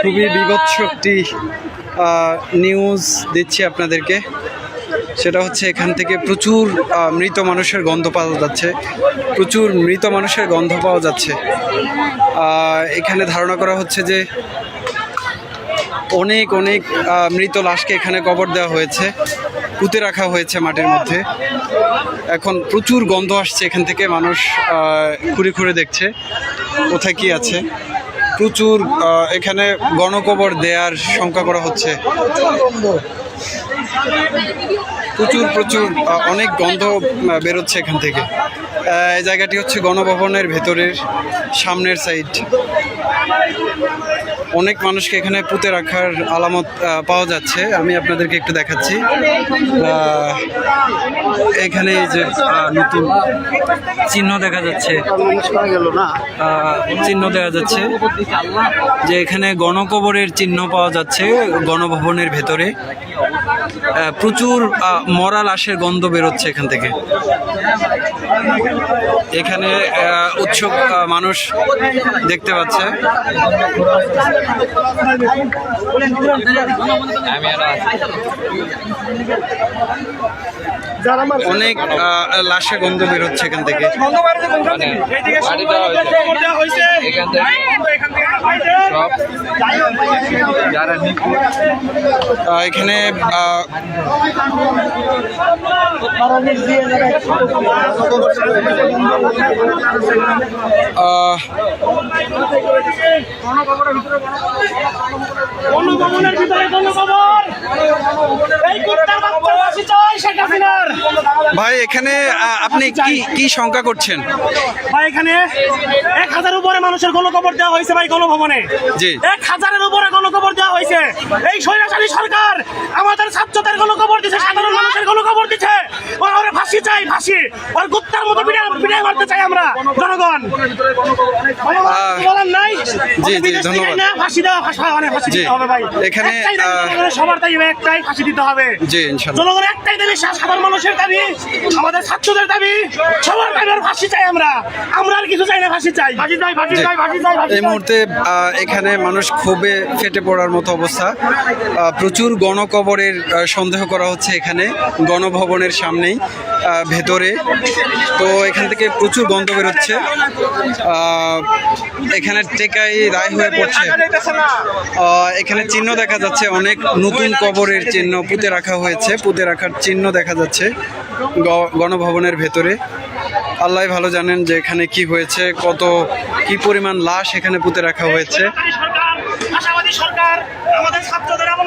খুবই বীভৎস একটি নিউজ দিচ্ছি আপনাদেরকে। সেটা হচ্ছে এখান থেকে প্রচুর মৃত মানুষের গন্ধ পাওয়া যাচ্ছে, প্রচুর মৃত মানুষের গন্ধ পাওয়া যাচ্ছে। এখানে ধারণা করা হচ্ছে যে অনেক অনেক মৃত লাশকে এখানে কবর দেওয়া হয়েছে, পুঁতে রাখা হয়েছে মাটির মধ্যে। এখন প্রচুর গন্ধ আসছে এখান থেকে, মানুষ ঘুরে ঘুরে দেখছে কোথায় কি আছে। প্রচুর এখানে গণকবর দেওয়ার শঙ্কা করা হচ্ছে। প্রচুর প্রচুর অনেক গন্ধ বেরোচ্ছে এখান থেকে। এই জায়গাটি হচ্ছে গণভবনের ভেতরের সামনের সাইড। অনেক মানুষকে এখানে পুঁতে রাখার আলামত পাওয়া যাচ্ছে। আমি আপনাদেরকে একটু দেখাচ্ছি। এখানে এই যে নতুন চিহ্ন দেখা যাচ্ছে, চিহ্ন দেখা যাচ্ছে যে এখানে গণকবরের চিহ্ন পাওয়া যাচ্ছে গণভবনের ভেতরে। প্রচুর মরা লাশের গন্ধ বেরোচ্ছে এখান থেকে। এখানে উৎসুক মানুষ দেখতে পাচ্ছে। অনেক লাশের গন্ধ বেরোচ্ছে এখান থেকে। এখানে ভাই এখানে আপনি কি শঙ্কা করছেন? ভাই এখানে 1000 উপরে মানুষের গণকবর দেওয়া হয়েছে ভাই গণভবনে। জি, 1000-এর উপরে গণকবর দেওয়া হয়েছে। এই স্বৈরাচারী সরকার আমাদের ছাত্রদের গণকবর দিচ্ছে, সাধারণ মানুষের গণকবর দিচ্ছে। ওরা ফাঁসি চাই, ফাঁসি। ওর কুত্তার মতো পিটাই মারতে চাই আমরা জনগণ। বলার নাই। জি জি, ধন্যবাদ। ফাঁসি দেওয়া, ফাঁসি দিতে হবে ভাই। এখানে সবার দাবি একটাই, ফাঁসি দিতে হবে। জি, ইনশাআল্লাহ। জনগণের একটাই দাবি, সাধারণ মানুষের দাবি, আমাদের ছাত্রদের দাবি, সবার দাবি ফাঁসি চাই। আমরা আর কিছু চাই না, ফাঁসি চাই, ফাঁসি চাই, ফাঁসি চাই, ফাঁসি চাই। এই মুহূর্তে এখানে মানুষ ক্ষোভে ফেটে পড়ার মতো অবস্থা। প্রচুর গণকবরের সন্দেহ করা হচ্ছে এখানে গণভবনের সামনেই ভেতরে। তো এখান থেকে প্রচুর গন্ধ বেরোচ্ছে। এখানে টেকাই রায় হয়ে পড়ছে। এখানে চিহ্ন দেখা যাচ্ছে, অনেক নতুন কবরের চিহ্ন পুঁতে রাখা হয়েছে, পুঁতে রাখার চিহ্ন দেখা যাচ্ছে গণভবনের ভেতরে। আল্লাহ ভালো জানেন যে এখানে কি হয়েছে, কি পরিমাণ লাশ এখানে পুঁতে রাখা হয়েছে। আশাবাদী সরকার আমাদের ছাত্রদের এবং